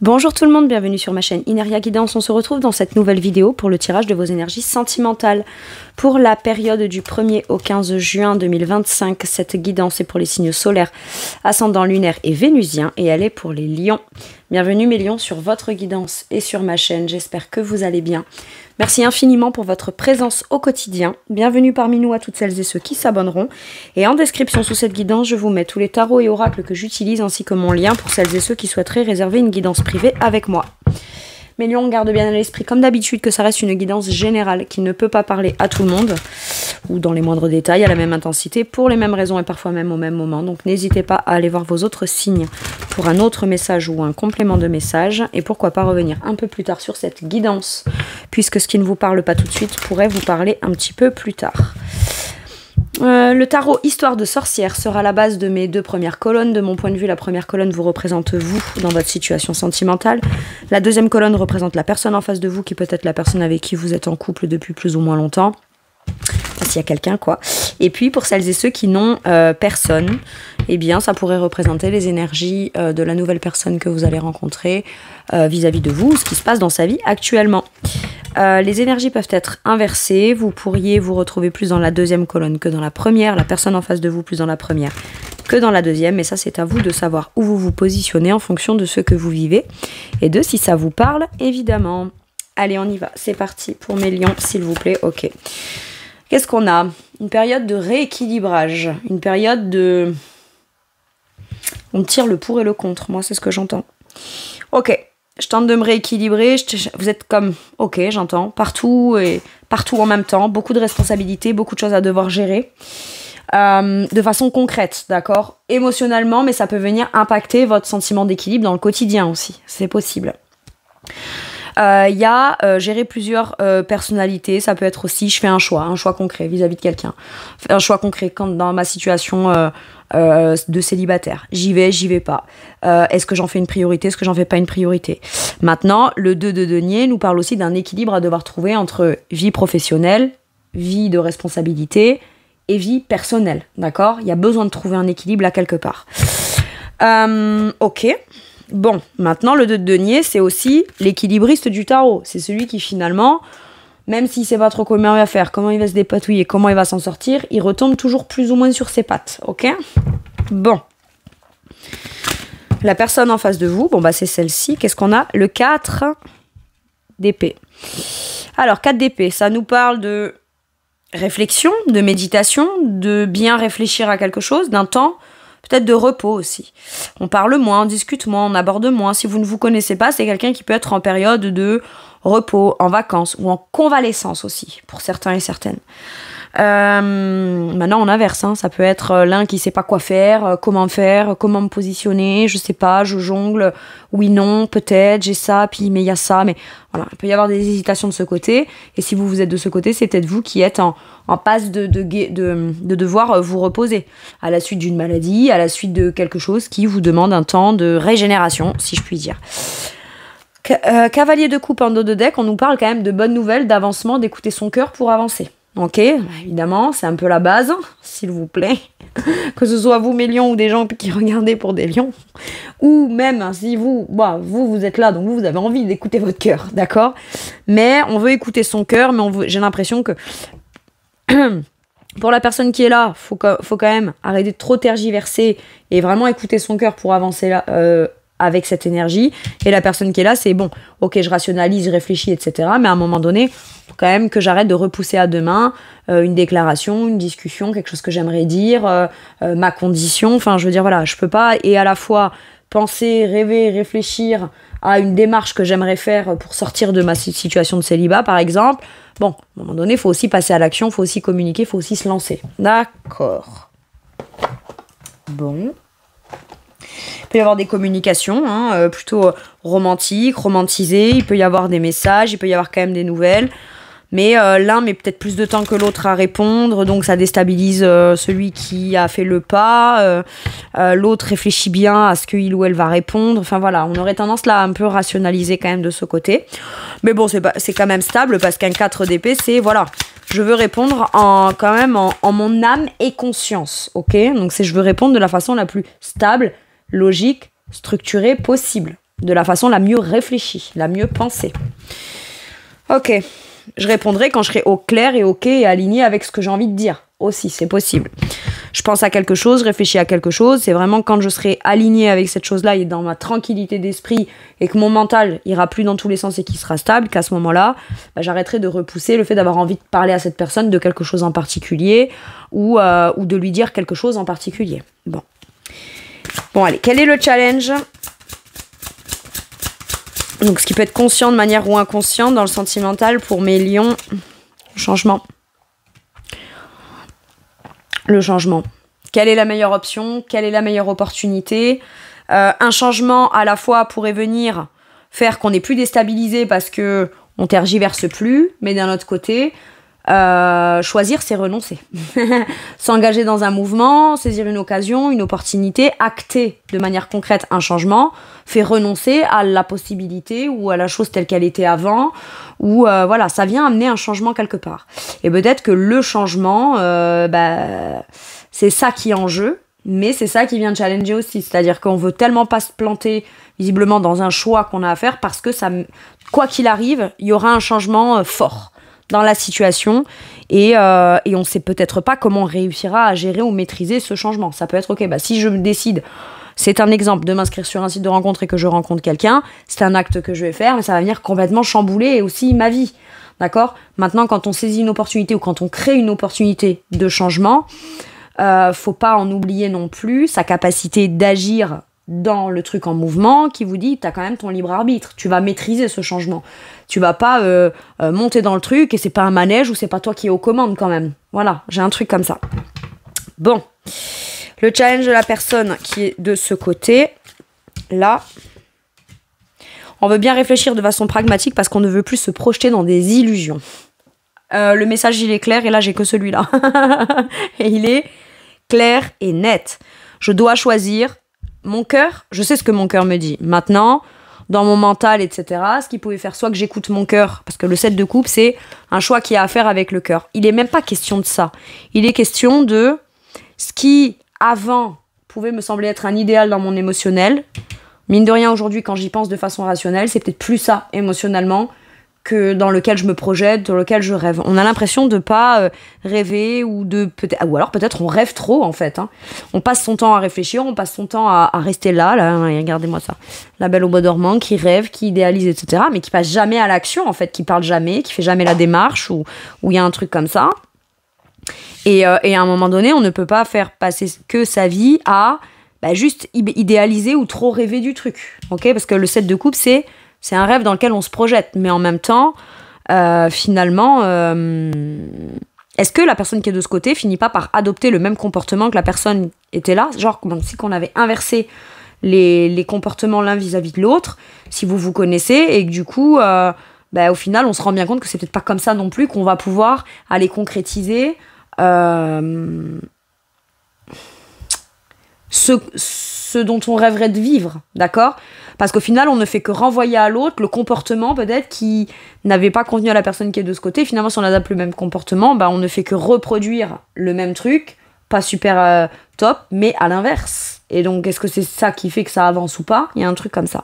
Bonjour tout le monde, bienvenue sur ma chaîne Ineria Guidance. On se retrouve dans cette nouvelle vidéo pour le tirage de vos énergies sentimentales. Pour la période du 1er au 15 juin 2025, cette guidance est pour les signes solaires, ascendant lunaire et vénusien et elle est pour les lions. Bienvenue mes lions sur votre guidance et sur ma chaîne, j'espère que vous allez bien. Merci infiniment pour votre présence au quotidien. Bienvenue parmi nous à toutes celles et ceux qui s'abonneront. Et en description sous cette guidance, je vous mets tous les tarots et oracles que j'utilise ainsi que mon lien pour celles et ceux qui souhaiteraient réserver une guidance privée avec moi. Mes lions, on garde bien à l'esprit comme d'habitude que ça reste une guidance générale qui ne peut pas parler à tout le monde ou dans les moindres détails à la même intensité pour les mêmes raisons et parfois même au même moment. Donc n'hésitez pas à aller voir vos autres signes pour un autre message ou un complément de message et pourquoi pas revenir un peu plus tard sur cette guidance puisque ce qui ne vous parle pas tout de suite pourrait vous parler un petit peu plus tard. Le tarot Histoire de sorcière sera la base de mes deux premières colonnes. De mon point de vue, la première colonne vous représente vous dans votre situation sentimentale. La deuxième colonne représente la personne en face de vous qui peut être la personne avec qui vous êtes en couple depuis plus ou moins longtemps. S'il y a quelqu'un quoi. Et puis pour celles et ceux qui n'ont personne, eh bien ça pourrait représenter les énergies de la nouvelle personne que vous allez rencontrer vis-à-vis de vous, ce qui se passe dans sa vie actuellement. Les énergies peuvent être inversées, vous pourriez vous retrouver plus dans la deuxième colonne que dans la première, la personne en face de vous plus dans la première que dans la deuxième, mais ça c'est à vous de savoir où vous vous positionnez en fonction de ce que vous vivez et de si ça vous parle évidemment. Allez on y va, c'est parti pour mes lions s'il vous plaît, ok. Qu'est-ce qu'on a? Une période de rééquilibrage, une période de... On tire le pour et le contre, moi c'est ce que j'entends. Ok, je tente de me rééquilibrer, vous êtes comme, ok j'entends, partout et partout en même temps, beaucoup de responsabilités, beaucoup de choses à devoir gérer. De façon concrète, d'accord? Émotionnellement, mais ça peut venir impacter votre sentiment d'équilibre dans le quotidien aussi, c'est possible. Il y a gérer plusieurs personnalités, ça peut être aussi je fais un choix concret vis-à-vis de quelqu'un. Un choix concret quand dans ma situation de célibataire. J'y vais pas. Est-ce que j'en fais une priorité, est-ce que j'en fais pas une priorité? Maintenant, le 2 de denier nous parle aussi d'un équilibre à devoir trouver entre vie professionnelle, vie de responsabilité et vie personnelle, d'accord? Il y a besoin de trouver un équilibre là quelque part. Ok. Bon, maintenant, le 2 de denier, c'est aussi l'équilibriste du tarot. C'est celui qui, finalement, même s'il ne sait pas trop comment il va faire, comment il va se dépatouiller, comment il va s'en sortir, il retombe toujours plus ou moins sur ses pattes, ok? Bon. La personne en face de vous, bon, bah, c'est celle-ci. Qu'est-ce qu'on a? Le 4 d'épée. Alors, 4 d'épée, ça nous parle de réflexion, de méditation, de bien réfléchir à quelque chose, d'un temps... Peut-être de repos aussi. On parle moins, on discute moins, on aborde moins. Si vous ne vous connaissez pas, c'est quelqu'un qui peut être en période de repos, en vacances ou en convalescence aussi, pour certains et certaines. Maintenant, on inverse. Hein. Ça peut être l'un qui sait pas quoi faire, comment me positionner, je sais pas, je jongle, oui, non, peut-être, j'ai ça, puis mais il y a ça. Mais voilà, il peut y avoir des hésitations de ce côté. Et si vous êtes de ce côté, c'est peut-être vous qui êtes en passe de devoir vous reposer à la suite d'une maladie, à la suite de quelque chose qui vous demande un temps de régénération, si je puis dire. Cavalier de coupe en dos de deck, on nous parle quand même de bonnes nouvelles, d'avancement, d'écouter son cœur pour avancer. Ok, évidemment, c'est un peu la base, s'il vous plaît. Que ce soit vous, mes lions, ou des gens qui regardez pour des lions. Ou même si vous êtes là, donc vous avez envie d'écouter votre cœur, d'accord? Mais on veut écouter son cœur, mais j'ai l'impression que... Pour la personne qui est là, faut quand même arrêter de trop tergiverser et vraiment écouter son cœur pour avancer là, avec cette énergie. Et la personne qui est là, c'est bon, ok, je rationalise, je réfléchis, etc. Mais à un moment donné, faut quand même que j'arrête de repousser à demain une déclaration, une discussion, quelque chose que j'aimerais dire, ma condition. Enfin, je veux dire, voilà, je peux pas et à la fois penser, rêver, réfléchir à une démarche que j'aimerais faire pour sortir de ma situation de célibat, par exemple. Bon, à un moment donné, il faut aussi passer à l'action, il faut aussi communiquer, il faut aussi se lancer. D'accord. Bon. Il peut y avoir des communications, hein, plutôt romantiques, romantisées. Il peut y avoir des messages, il peut y avoir quand même des nouvelles. Mais l'un met peut-être plus de temps que l'autre à répondre, donc ça déstabilise celui qui a fait le pas. L'autre réfléchit bien à ce qu'il ou elle va répondre. Enfin voilà, on aurait tendance là à un peu rationaliser quand même de ce côté. Mais bon, c'est quand même stable parce qu'un 4 d'épée, c'est voilà, je veux répondre quand même en mon âme et conscience, ok? Donc je veux répondre de la façon la plus stable, logique, structurée possible, de la façon la mieux réfléchie, la mieux pensée. Ok, je répondrai quand je serai au clair et ok et aligné avec ce que j'ai envie de dire. Aussi, c'est possible. Je pense à quelque chose, je réfléchis à quelque chose. C'est vraiment quand je serai aligné avec cette chose-là et dans ma tranquillité d'esprit et que mon mental ira plus dans tous les sens et qu'il sera stable, qu'à ce moment-là, j'arrêterai de repousser le fait d'avoir envie de parler à cette personne de quelque chose en particulier ou de lui dire quelque chose en particulier. Bon, allez, quel est le challenge ? Donc, ce qui peut être conscient de manière ou inconsciente dans le sentimental pour mes lions, changement. Le changement. Quelle est la meilleure option ? Quelle est la meilleure opportunité ? Un changement à la fois pourrait venir faire qu'on n'est plus déstabilisé parce que on tergiverse plus, mais d'un autre côté, choisir, c'est renoncer. S'engager dans un mouvement, saisir une occasion, une opportunité, acter de manière concrète un changement, fait renoncer à la possibilité ou à la chose telle qu'elle était avant, ou voilà, ça vient amener un changement quelque part. Et peut-être que le changement, c'est ça qui est en jeu, mais c'est ça qui vient challenger aussi. C'est-à-dire qu'on veut tellement pas se planter, visiblement, dans un choix qu'on a à faire, parce que ça, quoi qu'il arrive, il y aura un changement fort dans la situation et on sait peut-être pas comment on réussira à gérer ou maîtriser ce changement. Ça peut être ok, si je me décide, c'est un exemple, de m'inscrire sur un site de rencontre et que je rencontre quelqu'un, c'est un acte que je vais faire, mais ça va venir complètement chambouler aussi ma vie. D'accord ? Maintenant, quand on saisit une opportunité ou quand on crée une opportunité de changement, faut pas en oublier non plus sa capacité d'agir dans le truc en mouvement qui vous dit t'as quand même ton libre arbitre, tu vas maîtriser ce changement, tu vas pas monter dans le truc et c'est pas un manège ou c'est pas toi qui es aux commandes quand même. Voilà, j'ai un truc comme ça. Bon, le challenge de la personne qui est de ce côté là, on veut bien réfléchir de façon pragmatique parce qu'on ne veut plus se projeter dans des illusions. Le message il est clair et là j'ai que celui-là et il est clair et net. Je dois choisir mon cœur, je sais ce que mon cœur me dit. Maintenant, dans mon mental, etc., ce qui pouvait faire soit que j'écoute mon cœur, parce que le 7 de coupe, c'est un choix qui a à faire avec le cœur. Il n'est même pas question de ça. Il est question de ce qui, avant, pouvait me sembler être un idéal dans mon émotionnel. Mine de rien, aujourd'hui, quand j'y pense de façon rationnelle, c'est peut-être plus ça, émotionnellement, que dans lequel je me projette, dans lequel je rêve. On a l'impression de pas rêver ou alors peut-être on rêve trop en fait. Hein. On passe son temps à réfléchir, on passe son temps à rester là, regardez-moi ça. La belle au bois dormant qui rêve, qui idéalise, etc. Mais qui passe jamais à l'action en fait, qui parle jamais, qui fait jamais la démarche ou il y a un truc comme ça. Et à un moment donné, on ne peut pas faire passer que sa vie à juste idéaliser ou trop rêver du truc. Ok ? Parce que le 7 de coupe, c'est un rêve dans lequel on se projette, mais en même temps, finalement, est-ce que la personne qui est de ce côté finit pas par adopter le même comportement que la personne était là ? Genre, comme si on avait inversé les comportements l'un vis-à-vis de l'autre, si vous vous connaissez, et que du coup, au final, on se rend bien compte que c'est peut-être pas comme ça non plus qu'on va pouvoir aller concrétiser ce dont on rêverait de vivre, d'accord ? Parce qu'au final, on ne fait que renvoyer à l'autre le comportement peut-être qui n'avait pas convenu à la personne qui est de ce côté. Finalement, si on adapte le même comportement, on ne fait que reproduire le même truc, pas super top, mais à l'inverse. Et donc, est-ce que c'est ça qui fait que ça avance ou pas ? Il y a un truc comme ça.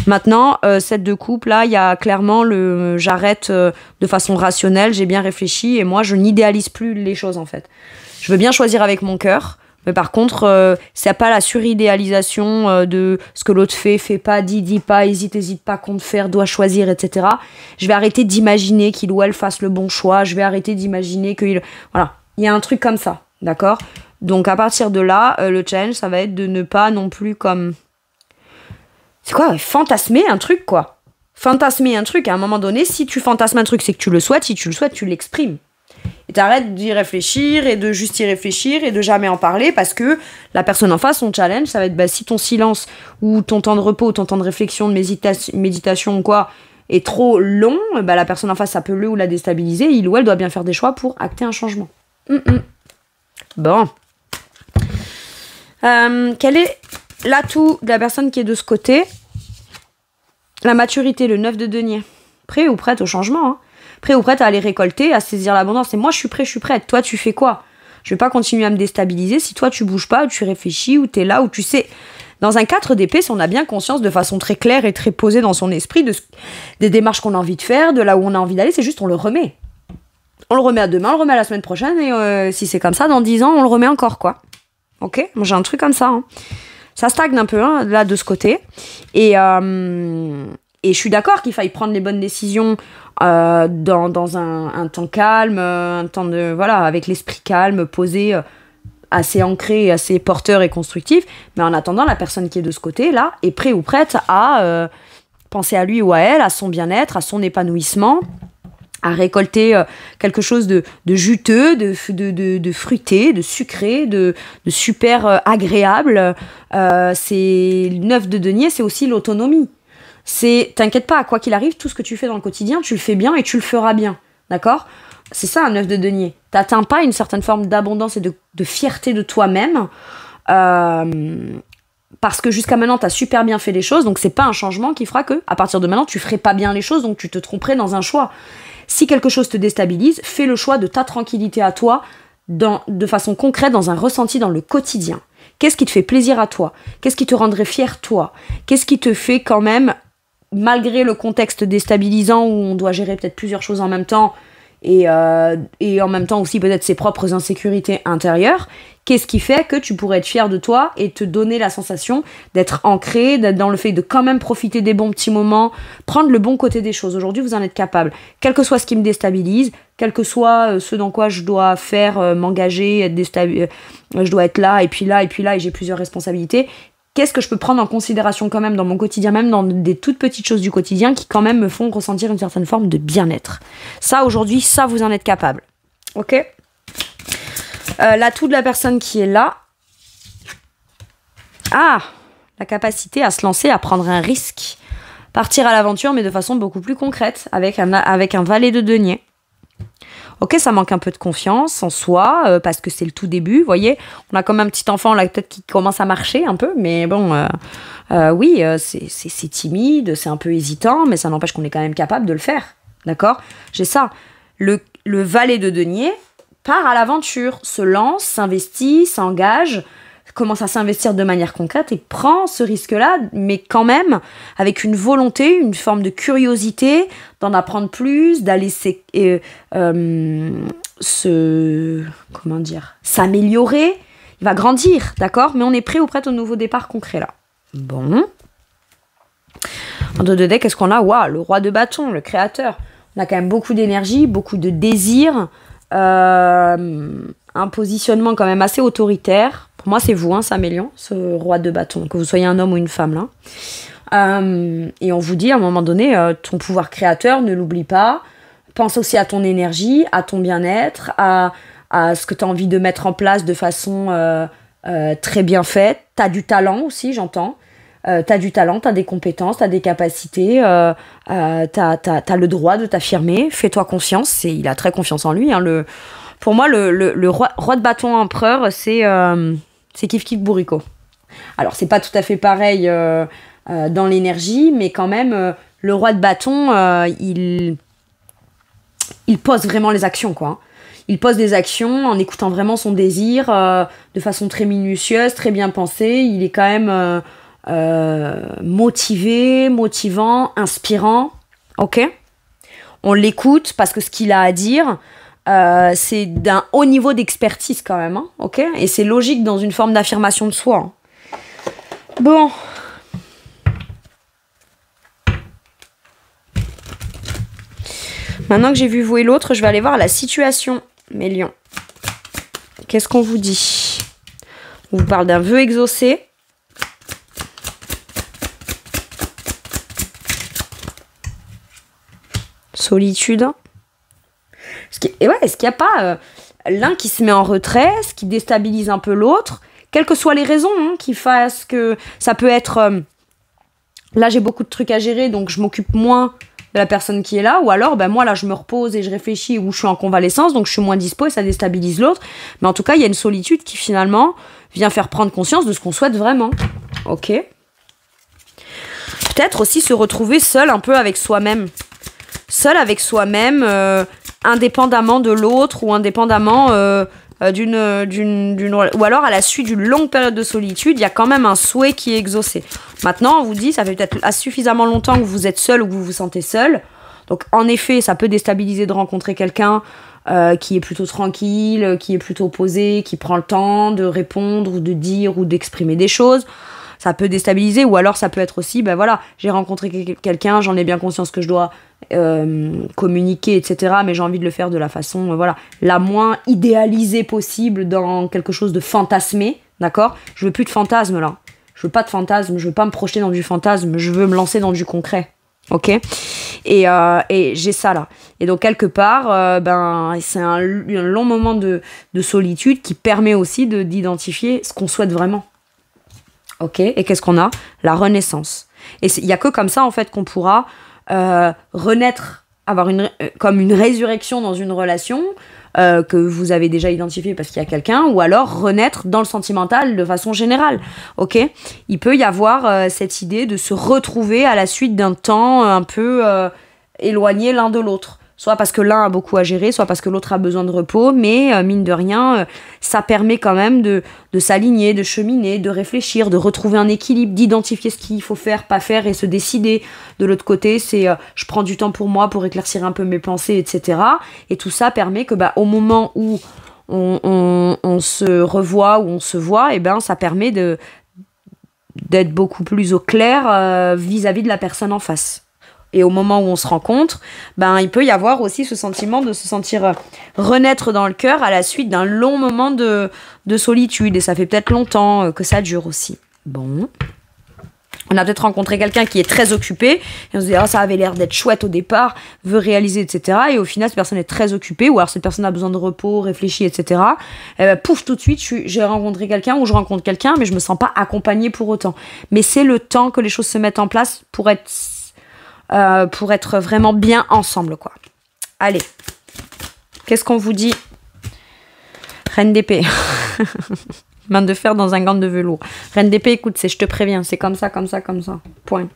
Maintenant, 7 de coupe, là, il y a clairement j'arrête de façon rationnelle, j'ai bien réfléchi, et moi, je n'idéalise plus les choses, en fait. Je veux bien choisir avec mon cœur, mais par contre, c'est pas la suridéalisation de ce que l'autre fait pas, dit pas, hésite pas, compte faire, doit choisir, etc. Je vais arrêter d'imaginer qu'il ou elle fasse le bon choix. Je vais arrêter d'imaginer qu'il... Voilà, il y a un truc comme ça, d'accord ? Donc à partir de là, le challenge, ça va être de ne pas non plus comme... C'est quoi ? Fantasmer un truc, quoi. Fantasmer un truc, à un moment donné, si tu fantasmes un truc, c'est que tu le souhaites. Si tu le souhaites, tu l'exprimes. Et t'arrêtes d'y réfléchir et de juste y réfléchir et de jamais en parler parce que la personne en face, son challenge, ça va être si ton silence ou ton temps de repos, ton temps de réflexion, de méditation ou quoi est trop long, la personne en face, ça peut le ou la déstabiliser. Il ou elle doit bien faire des choix pour acter un changement. Bon. Quel est l'atout de la personne qui est de ce côté ? La maturité, le 9 de denier. Prêt ou prête au changement, hein ? Prêt ou prête à aller récolter, à saisir l'abondance. Et moi, je suis prête. Toi, tu fais quoi ? Je vais pas continuer à me déstabiliser si toi, tu bouges pas, ou tu réfléchis, ou t'es là, ou tu sais. Dans un 4 d'épée, si on a bien conscience de façon très claire et très posée dans son esprit des démarches qu'on a envie de faire, de là où on a envie d'aller, c'est juste on le remet. On le remet à demain, on le remet à la semaine prochaine, et si c'est comme ça, dans 10 ans, on le remet encore, quoi. Ok? Moi, j'ai un truc comme ça. Hein. Ça stagne un peu, hein, là, de ce côté. Et je suis d'accord qu'il faille prendre les bonnes décisions dans un temps calme, un temps de... Voilà, avec l'esprit calme, posé, assez ancré, assez porteur et constructif. Mais en attendant, la personne qui est de ce côté-là est prête ou prête à penser à lui ou à elle, à son bien-être, à son épanouissement, à récolter quelque chose de juteux, de fruité, de sucré, de super agréable. C'est le 9 de denier, c'est aussi l'autonomie. T'inquiète pas, quoi qu'il arrive, tout ce que tu fais dans le quotidien, tu le fais bien et tu le feras bien, d'accord? C'est ça un 9 de denier. T'atteins pas une certaine forme d'abondance et de fierté de toi-même, parce que jusqu'à maintenant, t'as super bien fait les choses, donc c'est pas un changement qui fera que, à partir de maintenant, tu ferais pas bien les choses, donc tu te tromperais dans un choix. Si quelque chose te déstabilise, fais le choix de ta tranquillité à toi, de façon concrète, dans un ressenti dans le quotidien. Qu'est-ce qui te fait plaisir à toi? Qu'est-ce qui te rendrait fier toi? Qu'est-ce qui te fait quand même, malgré le contexte déstabilisant où on doit gérer peut-être plusieurs choses en même temps, et en même temps aussi peut-être ses propres insécurités intérieures, qu'est-ce qui fait que tu pourrais être fier de toi et te donner la sensation d'être ancré, d'être dans le fait de quand même profiter des bons petits moments, prendre le bon côté des choses. Aujourd'hui, vous en êtes capable. Quel que soit ce qui me déstabilise, quel que soit ce dans quoi je dois faire, m'engager, je dois être là, et puis là, et j'ai plusieurs responsabilités. Qu'est-ce que je peux prendre en considération quand même dans mon quotidien, même dans des toutes petites choses du quotidien qui quand même me font ressentir une certaine forme de bien-être. Ça, aujourd'hui, ça, vous en êtes capable. Ok ? L'atout de la personne qui est là. Ah, la capacité à se lancer, à prendre un risque. Partir à l'aventure, mais de façon beaucoup plus concrète, avec un valet de denier. Ok, ça manque un peu de confiance en soi, parce que c'est le tout début, vous voyez. On a comme un petit enfant, là, peut-être qui commence à marcher un peu, mais bon, oui, c'est timide, c'est un peu hésitant, mais ça n'empêche qu'on est quand même capable de le faire, d'accord? J'ai ça. Le valet de denier part à l'aventure, se lance, s'investit, s'engage, commence à s'investir de manière concrète et prend ce risque-là, mais quand même avec une volonté, une forme de curiosité, d'en apprendre plus, d'aller s'améliorer. Il va grandir, d'accord? Mais on est prêt ou prête au nouveau départ concret là. Bon. En dos de deck, qu'est-ce qu'on a? Waouh, le roi de bâton, le créateur. On a quand même beaucoup d'énergie, beaucoup de désir, un positionnement quand même assez autoritaire. Pour moi, c'est vous, hein, Samélian, ce roi de bâton, que vous soyez un homme ou une femme, là. Et on vous dit, à un moment donné, ton pouvoir créateur, ne l'oublie pas. Pense aussi à ton énergie, à ton bien-être, à ce que tu as envie de mettre en place de façon très bien faite. Tu as du talent aussi, j'entends. T'as du talent, t'as des compétences, t'as des capacités, t'as le droit de t'affirmer. Fais-toi confiance. Il a très confiance en lui. Hein, pour moi, le roi de bâton empereur, c'est Kif Kif Bourrico. Alors, c'est pas tout à fait pareil dans l'énergie, mais quand même, le roi de bâton, il pose vraiment les actions, quoi. Hein. Il pose des actions en écoutant vraiment son désir de façon très minutieuse, très bien pensée. Il est quand même motivé, motivant, inspirant. Ok ? On l'écoute parce que ce qu'il a à dire, c'est d'un haut niveau d'expertise quand même, hein, ok ? Et c'est logique dans une forme d'affirmation de soi. Hein. Bon. Maintenant que j'ai vu vous et l'autre, je vais aller voir la situation, mes lions. Qu'est-ce qu'on vous dit ? On vous parle d'un vœu exaucé. Solitude. Est-ce qu'il n'y a pas l'un qui se met en retrait, ce qui déstabilise un peu l'autre, quelles que soient les raisons hein, qui fassent que ça peut être là j'ai beaucoup de trucs à gérer donc je m'occupe moins de la personne qui est là, ou alors moi là je me repose et je réfléchis ou je suis en convalescence donc je suis moins dispo et ça déstabilise l'autre, mais en tout cas il y a une solitude qui finalement vient faire prendre conscience de ce qu'on souhaite vraiment. Ok. Peut-être aussi se retrouver seul un peu avec soi-même. Seul avec soi-même, indépendamment de l'autre ou indépendamment ou alors à la suite d'une longue période de solitude, il y a quand même un souhait qui est exaucé. Maintenant, on vous dit, ça fait peut-être suffisamment longtemps que vous êtes seul ou que vous vous sentez seul. Donc, en effet, ça peut déstabiliser de rencontrer quelqu'un qui est plutôt tranquille, qui est plutôt posé, qui prend le temps de répondre ou de dire ou d'exprimer des choses. Ça peut déstabiliser, ou alors ça peut être aussi, ben voilà, j'ai rencontré quelqu'un, j'en ai bien conscience que je dois communiquer, etc. Mais j'ai envie de le faire de la façon, voilà, la moins idéalisée possible, dans quelque chose de fantasmé, d'accord ? Je veux plus de fantasme là. Je veux pas de fantasme, je veux pas me projeter dans du fantasme, je veux me lancer dans du concret. Ok, et j'ai ça là. Et donc quelque part, c'est un long moment de solitude qui permet aussi d'identifier ce qu'on souhaite vraiment. Ok, et qu'est-ce qu'on a ? La renaissance. Et il y a que comme ça en fait qu'on pourra renaître, avoir comme une résurrection dans une relation que vous avez déjà identifiée parce qu'il y a quelqu'un, ou alors renaître dans le sentimental de façon générale. Ok, il peut y avoir cette idée de se retrouver à la suite d'un temps un peu éloigné l'un de l'autre. Soit parce que l'un a beaucoup à gérer, soit parce que l'autre a besoin de repos, mais mine de rien, ça permet quand même de s'aligner, de cheminer, de réfléchir, de retrouver un équilibre, d'identifier ce qu'il faut faire, pas faire et se décider. De l'autre côté, c'est je prends du temps pour moi, pour éclaircir un peu mes pensées, etc. Et tout ça permet que au moment où on se revoit, ou on se voit, et ça permet d'être beaucoup plus au clair vis-à-vis de la personne en face. Et au moment où on se rencontre, il peut y avoir aussi ce sentiment de se sentir renaître dans le cœur à la suite d'un long moment de solitude. Et ça fait peut-être longtemps que ça dure aussi. Bon. On a peut-être rencontré quelqu'un qui est très occupé. Et on se dit, ça avait l'air d'être chouette au départ, veut réaliser, etc. Et au final, cette personne est très occupée. Ou alors cette personne a besoin de repos, réfléchit, etc. Et pouf, tout de suite, j'ai rencontré quelqu'un ou je rencontre quelqu'un, mais je me sens pas accompagnée pour autant. Mais c'est le temps que les choses se mettent en place pour être vraiment bien ensemble, quoi. Allez. Qu'est-ce qu'on vous dit ? Reine d'épée. Main de fer dans un gant de velours. Reine d'épée, écoute, c'est je te préviens, c'est comme ça, comme ça, comme ça. Point.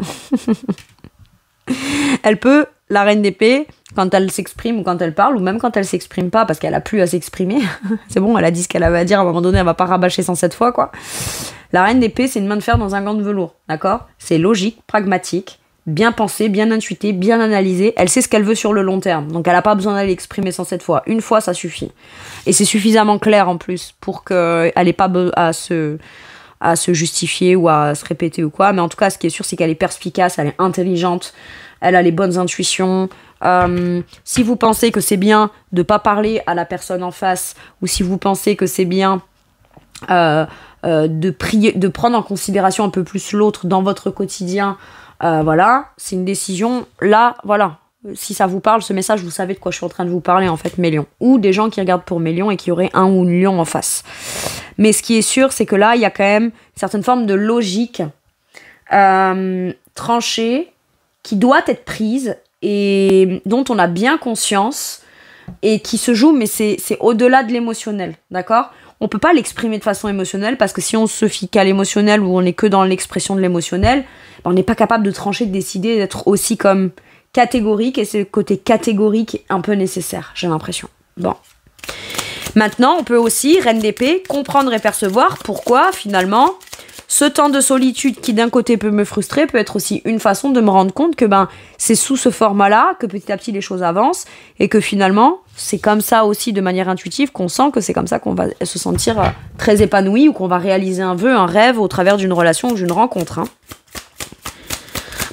Elle peut, la reine d'épée, quand elle s'exprime ou quand elle parle, ou même quand elle s'exprime pas, parce qu'elle a plus à s'exprimer. C'est bon, elle a dit ce qu'elle avait à dire, à un moment donné, elle va pas rabâcher 107 fois, quoi. La reine d'épée, c'est une main de fer dans un gant de velours, d'accord ? C'est logique, pragmatique, bien pensé, bien intuité, bien analysé. Elle sait ce qu'elle veut sur le long terme. Donc elle n'a pas besoin d'aller exprimer 107 fois. Une fois, ça suffit. Et c'est suffisamment clair en plus pour qu'elle n'ait pas à se justifier ou à se répéter ou quoi. Mais en tout cas, ce qui est sûr, c'est qu'elle est perspicace, elle est intelligente, elle a les bonnes intuitions. Si vous pensez que c'est bien de ne pas parler à la personne en face, ou si vous pensez que c'est bien de prendre en considération un peu plus l'autre dans votre quotidien, voilà, c'est une décision, là, voilà. Si ça vous parle, ce message, vous savez de quoi je suis en train de vous parler, en fait, mes lions. Ou des gens qui regardent pour mes lions et qui auraient un ou une lion en face. Mais ce qui est sûr, c'est que là, il y a quand même une certaine forme de logique tranchée qui doit être prise et dont on a bien conscience et qui se joue, mais c'est au-delà de l'émotionnel, d'accord ? On peut pas l'exprimer de façon émotionnelle parce que si on se fie qu'à l'émotionnel ou on est que dans l'expression de l'émotionnel, on n'est pas capable de trancher, de décider, d'être aussi comme catégorique, et c'est le côté catégorique un peu nécessaire, j'ai l'impression. Bon. Maintenant, on peut aussi, reine d'épée, comprendre et percevoir pourquoi, finalement, ce temps de solitude qui, d'un côté, peut me frustrer, peut être aussi une façon de me rendre compte que c'est sous ce format-là que petit à petit les choses avancent et que finalement, c'est comme ça aussi, de manière intuitive, qu'on sent que c'est comme ça qu'on va se sentir très épanoui ou qu'on va réaliser un vœu, un rêve au travers d'une relation ou d'une rencontre. Hein.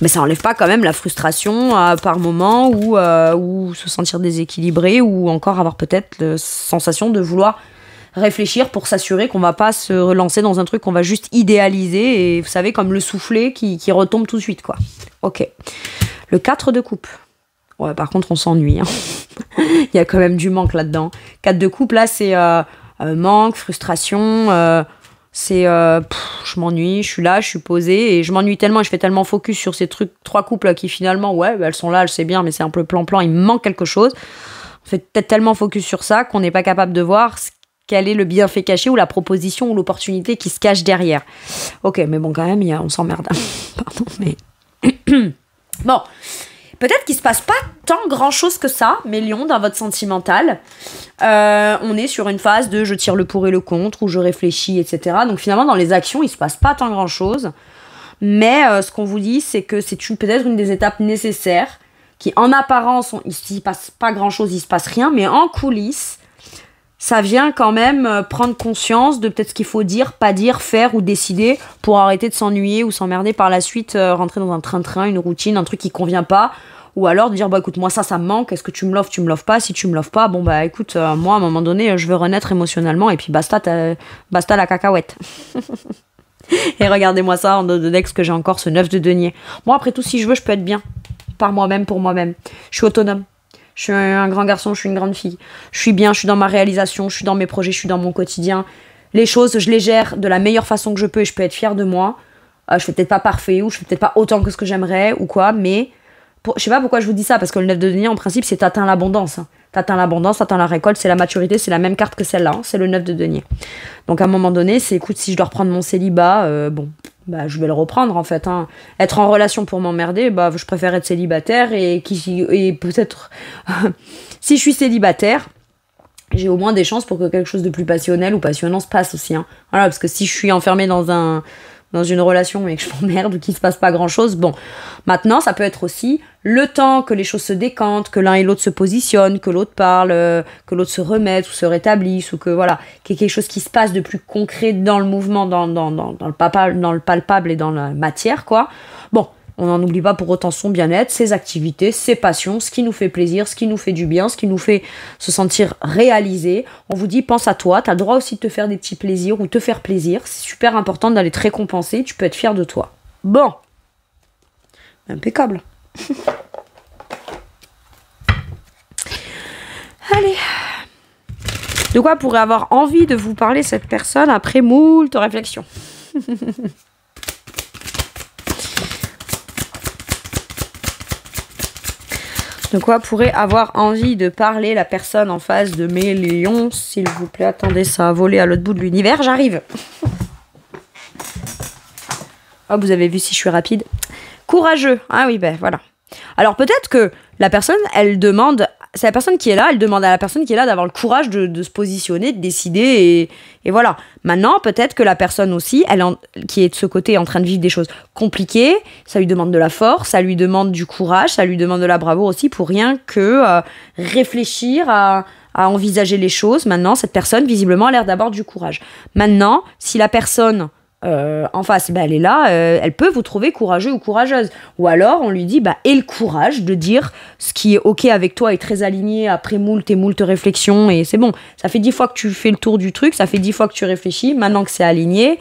Mais ça enlève pas quand même la frustration par moment ou se sentir déséquilibré ou encore avoir peut-être la sensation de vouloir réfléchir pour s'assurer qu'on va pas se relancer dans un truc qu'on va juste idéaliser et vous savez comme le soufflet qui retombe tout de suite quoi. Ok. Le 4 de coupe. Ouais, par contre on s'ennuie. Hein. Il y a quand même du manque là-dedans. 4 de coupe là c'est manque, frustration, c'est je m'ennuie, je suis là, je suis posée et je m'ennuie tellement et je fais tellement focus sur ces trucs 3 couples là, qui finalement ouais elles sont là, je sais bien mais c'est un peu plan-plan, il me manque quelque chose. On fait peut-être tellement focus sur ça qu'on n'est pas capable de voir quel est le bienfait caché ou la proposition ou l'opportunité qui se cache derrière. Ok, mais bon quand même on s'emmerde. Pardon, mais bon, peut-être qu'il se passe pas tant grand chose que ça, mes lions, dans votre sentimental. On est sur une phase de je tire le pour et le contre, où je réfléchis, etc. Donc finalement, dans les actions, il se passe pas tant grand chose. Mais ce qu'on vous dit, c'est que c'est peut-être une des étapes nécessaires, qui en apparence, il se passe pas grand chose, il se passe rien, mais en coulisses, ça vient quand même prendre conscience de peut-être ce qu'il faut dire, pas dire, faire ou décider pour arrêter de s'ennuyer ou s'emmerder par la suite, rentrer dans un train-train, une routine, un truc qui convient pas. Ou alors de dire, bah écoute, moi ça me manque, est-ce que tu me l'offres pas? Si tu me l'offres pas, bon bah écoute, moi à un moment donné, je veux renaître émotionnellement et puis basta la cacahuète. Et regardez-moi ça en dos de deck, que j'ai encore ce 9 de denier. Moi après tout, si je veux, je peux être bien. Par moi-même, pour moi-même. Je suis autonome. Je suis un grand garçon, je suis une grande fille. Je suis bien, je suis dans ma réalisation, je suis dans mes projets, je suis dans mon quotidien. Les choses, je les gère de la meilleure façon que je peux et je peux être fière de moi. Je fais peut-être pas parfait ou je fais peut-être pas autant que ce que j'aimerais ou quoi, mais je sais pas pourquoi je vous dis ça, parce que le 9 de denier, en principe, c'est t'atteins l'abondance. T'atteins l'abondance, t'atteins la récolte, c'est la maturité, c'est la même carte que celle-là, c'est le 9 de denier. Donc à un moment donné, c'est écoute, si je dois reprendre mon célibat, je vais le reprendre en fait. Être en relation pour m'emmerder, je préfère être célibataire et peut-être si je suis célibataire, j'ai au moins des chances pour que quelque chose de plus passionnel ou passionnant se passe aussi. Voilà, parce que si je suis enfermée dans une relation et que je m'emmerde ou qu'il se passe pas grand chose, bon. Maintenant, ça peut être aussi le temps que les choses se décantent, que l'un et l'autre se positionnent, que l'autre parle, que l'autre se remette ou se rétablisse, ou que voilà, qu'il y ait quelque chose qui se passe de plus concret dans le mouvement, dans le palpable et dans la matière, quoi. Bon, on n'en oublie pas pour autant son bien-être, ses activités, ses passions, ce qui nous fait plaisir, ce qui nous fait du bien, ce qui nous fait se sentir réalisé. On vous dit, pense à toi, t'as le droit aussi de te faire des petits plaisirs ou te faire plaisir. C'est super important d'aller te récompenser, tu peux être fier de toi. Bon. Impeccable. Allez. De quoi pourrait avoir envie de vous parler cette personne après moult réflexions. De quoi pourrait avoir envie de parler la personne en face de mes lions, s'il vous plaît. Attendez, ça a volé à l'autre bout de l'univers, j'arrive. Oh, vous avez vu si je suis rapide. Courageux. Ah oui, voilà. Alors peut-être que la personne, c'est la personne qui est là, elle demande à la personne qui est là d'avoir le courage de se positionner, de décider et voilà. Maintenant, peut-être que la personne aussi, qui est de ce côté en train de vivre des choses compliquées, ça lui demande de la force, ça lui demande du courage, ça lui demande de la bravoure aussi pour rien que réfléchir à envisager les choses. Maintenant, cette personne, visiblement, a l'air d'avoir du courage. Maintenant, si la personne en face, elle est là, elle peut vous trouver courageux ou courageuse. Ou alors, on lui dit, aie le courage de dire ce qui est ok avec toi et très aligné après moult réflexions, et c'est bon. Ça fait 10 fois que tu fais le tour du truc, ça fait 10 fois que tu réfléchis, maintenant que c'est aligné,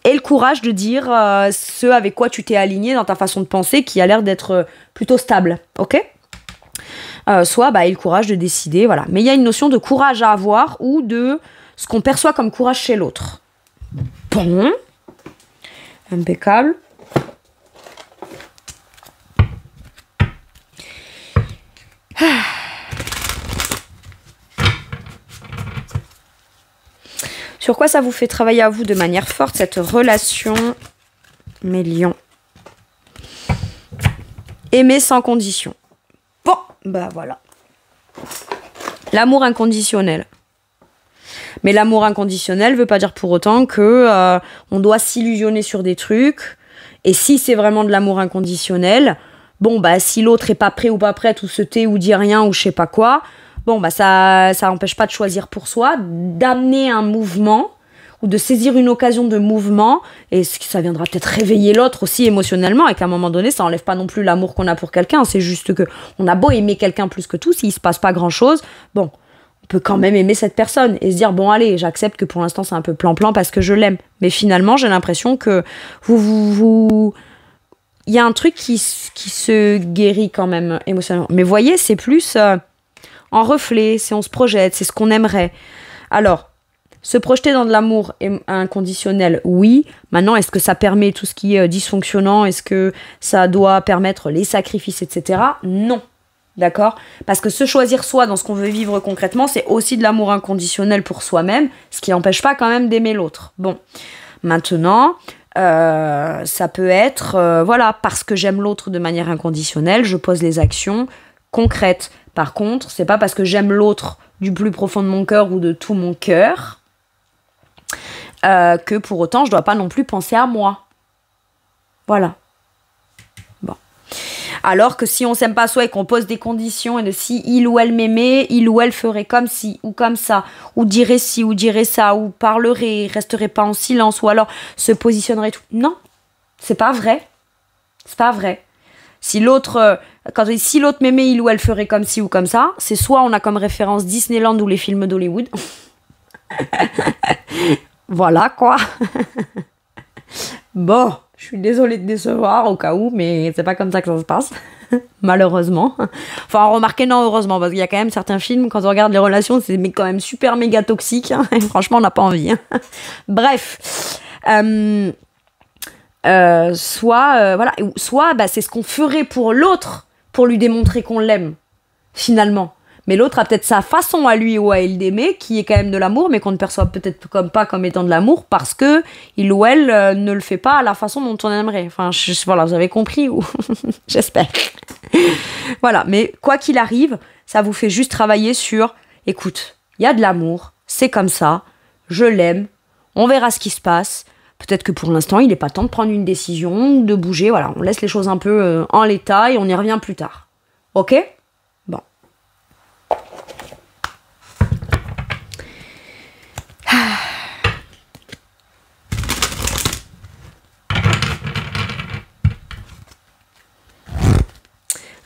et le courage de dire ce avec quoi tu t'es aligné dans ta façon de penser qui a l'air d'être plutôt stable, ok ? Soit, et le courage de décider, voilà. Mais il y a une notion de courage à avoir ou de ce qu'on perçoit comme courage chez l'autre. Bon, impeccable. Sur quoi ça vous fait travailler à vous de manière forte, cette relation, mes lions? Aimer sans condition. Bon, voilà. L'amour inconditionnel. Mais l'amour inconditionnel veut pas dire pour autant que on doit s'illusionner sur des trucs. Et si c'est vraiment de l'amour inconditionnel, si l'autre est pas prêt ou pas prête, ou se tait ou dit rien ou je sais pas quoi, ça empêche pas de choisir pour soi, d'amener un mouvement ou de saisir une occasion de mouvement, et ça viendra peut-être réveiller l'autre aussi émotionnellement, et qu'à un moment donné, ça enlève pas non plus l'amour qu'on a pour quelqu'un. C'est juste que on a beau aimer quelqu'un plus que tout, s'il se passe pas grand chose, on peut quand même aimer cette personne et se dire allez, j'accepte que pour l'instant c'est un peu plan-plan parce que je l'aime. Mais finalement, j'ai l'impression que il y a un truc qui se guérit quand même émotionnellement. Mais voyez, c'est plus en reflet, c'est on se projette, c'est ce qu'on aimerait. Alors, se projeter dans de l'amour inconditionnel, oui. Maintenant, est-ce que ça permet tout ce qui est dysfonctionnant? Est-ce que ça doit permettre les sacrifices, etc.? Non. D'accord ? Parce que se choisir soi dans ce qu'on veut vivre concrètement, c'est aussi de l'amour inconditionnel pour soi-même, ce qui n'empêche pas quand même d'aimer l'autre. Bon, maintenant, ça peut être, parce que j'aime l'autre de manière inconditionnelle, je pose les actions concrètes. Par contre, c'est pas parce que j'aime l'autre du plus profond de mon cœur ou de tout mon cœur que pour autant je dois pas non plus penser à moi. Voilà. Bon. Alors que si on s'aime pas soi et qu'on pose des conditions et de si il ou elle m'aimait, il ou elle ferait comme ci ou comme ça, ou dirait ci ou dirait ça, ou parlerait, resterait pas en silence, ou alors se positionnerait tout. Non, c'est pas vrai. C'est pas vrai. Si l'autre m'aimait, il ou elle ferait comme ci ou comme ça, c'est soit on a comme référence Disneyland ou les films d'Hollywood. Voilà quoi. Bon, je suis désolée de décevoir au cas où, mais c'est pas comme ça que ça se passe. Malheureusement. Enfin, remarquez, non, heureusement, parce qu'il y a quand même certains films, quand on regarde les relations, c'est quand même super méga toxique. Hein, et franchement, on n'a pas envie. Hein. Bref. Soit c'est ce qu'on ferait pour l'autre pour lui démontrer qu'on l'aime, finalement. Mais l'autre a peut-être sa façon à lui ou à elle d'aimer qui est quand même de l'amour, mais qu'on ne perçoit peut-être pas comme étant de l'amour parce que il ou elle ne le fait pas à la façon dont on aimerait. Enfin, voilà, vous avez compris ou j'espère. Voilà, mais quoi qu'il arrive, ça vous fait juste travailler sur, écoute, il y a de l'amour, c'est comme ça, je l'aime, on verra ce qui se passe. Peut-être que pour l'instant, il n'est pas temps de prendre une décision, de bouger. Voilà, on laisse les choses un peu en l'état et on y revient plus tard. Ok ? Bon.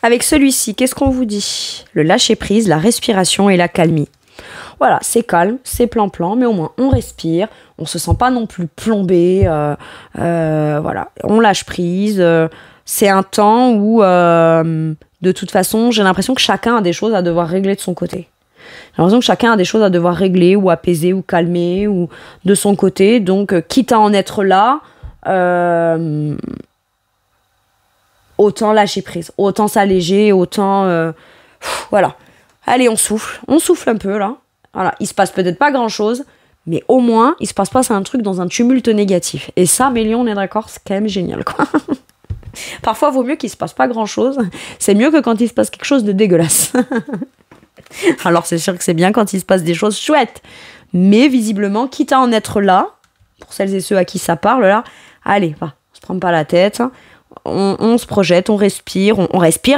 Avec celui-ci, qu'est-ce qu'on vous dit ? Le lâcher-prise, la respiration et la calmie. Voilà, c'est calme, c'est plan-plan, mais au moins on respire, on se sent pas non plus plombé, voilà, on lâche prise. C'est un temps où, de toute façon, j'ai l'impression que chacun a des choses à devoir régler de son côté. J'ai l'impression que chacun a des choses à devoir régler ou apaiser ou calmer ou de son côté. Donc, quitte à en être là, autant lâcher prise, autant s'alléger, autant... voilà. Allez, on souffle un peu là. Voilà, il se passe peut-être pas grand-chose, mais au moins, il se passe pas un truc dans un tumulte négatif. Et ça, Mélion, on est d'accord, c'est quand même génial, quoi. Parfois, vaut mieux qu'il se passe pas grand-chose. C'est mieux que quand il se passe quelque chose de dégueulasse. Alors, c'est sûr que c'est bien quand il se passe des choses chouettes. Mais visiblement, quitte à en être là, pour celles et ceux à qui ça parle, là, allez, va, on se prend pas la tête. On se projette, on respire,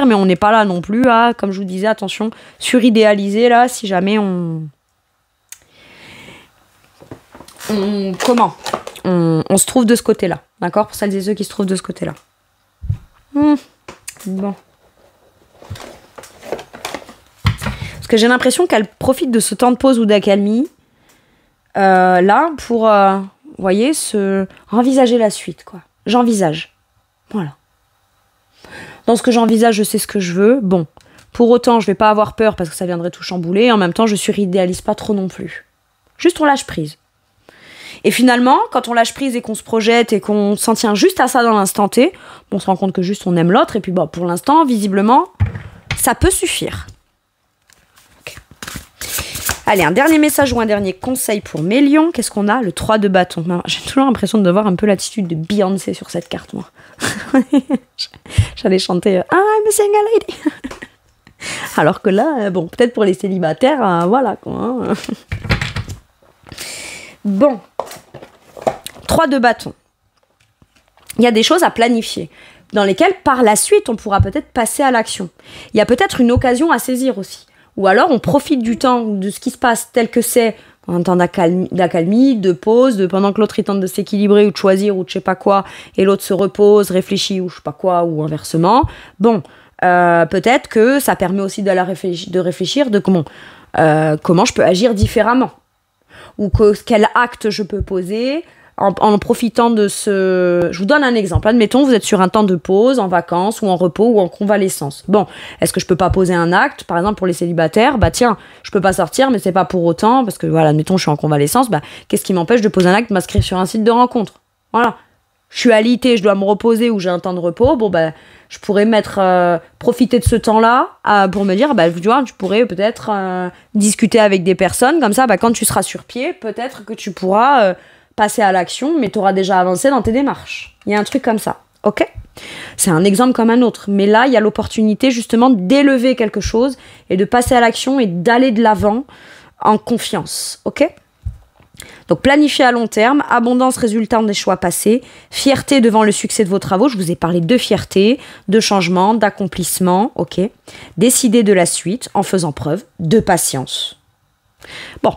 mais on n'est pas là non plus à, comme je vous disais, attention, suridéaliser là, si jamais on se trouve de ce côté-là, d'accord ? Pour celles et ceux qui se trouvent de ce côté-là. Bon. Parce que j'ai l'impression qu'elle profite de ce temps de pause ou d'accalmie, là, pour, vous voyez, envisager la suite, quoi. J'envisage. Voilà. Dans ce que j'envisage, je sais ce que je veux. Bon, pour autant, je vais pas avoir peur parce que ça viendrait tout chambouler. Et en même temps, je suridéalise pas trop non plus. Juste, on lâche prise. Et finalement, quand on lâche prise et qu'on se projette et qu'on s'en tient juste à ça dans l'instant T, on se rend compte que juste on aime l'autre. Et puis, bon, pour l'instant, visiblement, ça peut suffire. Okay. Allez, un dernier message ou un dernier conseil pour mes lions. Qu'est-ce qu'on a ? Le 3 de bâton. J'ai toujours l'impression de voir un peu l'attitude de Beyoncé sur cette carte, moi. J'allais chanter I'm a single lady. Alors que là, bon, peut-être pour les célibataires, voilà quoi. Hein. Bon. 3 de bâton. Il y a des choses à planifier, dans lesquelles par la suite on pourra peut-être passer à l'action. Il y a peut-être une occasion à saisir aussi. Ou alors on profite du temps, de ce qui se passe tel que c'est, un temps d'accalmie, de pause, pendant que l'autre il tente de s'équilibrer ou de choisir ou de je sais pas quoi, et l'autre se repose, réfléchit ou je sais pas quoi, ou inversement. Bon, peut-être que ça permet aussi de réfléchir de comment je peux agir différemment. Ou quel acte je peux poser en profitant de ce... Je vous donne un exemple. Admettons, vous êtes sur un temps de pause, en vacances, ou en repos, ou en convalescence. Bon, est-ce que je peux pas poser un acte, par exemple pour les célibataires ? Bah tiens, je peux pas sortir, mais c'est pas pour autant, parce que voilà, admettons, je suis en convalescence, bah qu'est-ce qui m'empêche de poser un acte, de m'inscrire sur un site de rencontre ? Voilà. Je suis alitée, je dois me reposer, ou j'ai un temps de repos, bon bah, je pourrais profiter de ce temps-là pour me dire, bah tu vois, tu pourrais peut-être discuter avec des personnes, comme ça, bah quand tu seras sur pied, peut-être que tu pourras... passer à l'action, mais tu auras déjà avancé dans tes démarches. Il y a un truc comme ça, ok ? C'est un exemple comme un autre. Mais là, il y a l'opportunité justement d'élever quelque chose et de passer à l'action et d'aller de l'avant en confiance. Ok ? Donc planifier à long terme, abondance résultant des choix passés, fierté devant le succès de vos travaux. Je vous ai parlé de fierté, de changement, d'accomplissement. Ok ? Décider de la suite en faisant preuve de patience. Bon.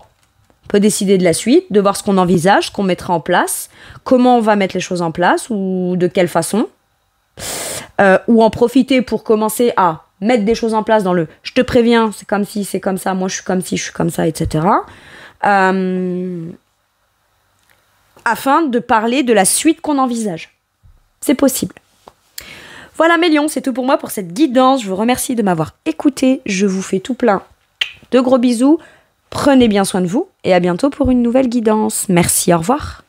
On peut décider de la suite, de voir ce qu'on envisage, ce qu'on mettra en place, comment on va mettre les choses en place ou de quelle façon. Ou en profiter pour commencer à mettre des choses en place dans le « je te préviens, c'est comme si, c'est comme ça, moi je suis comme si, je suis comme ça, etc. » afin de parler de la suite qu'on envisage. C'est possible. Voilà mes lions, c'est tout pour moi pour cette guidance. Je vous remercie de m'avoir écouté. Je vous fais tout plein de gros bisous. Prenez bien soin de vous et à bientôt pour une nouvelle guidance. Merci, au revoir.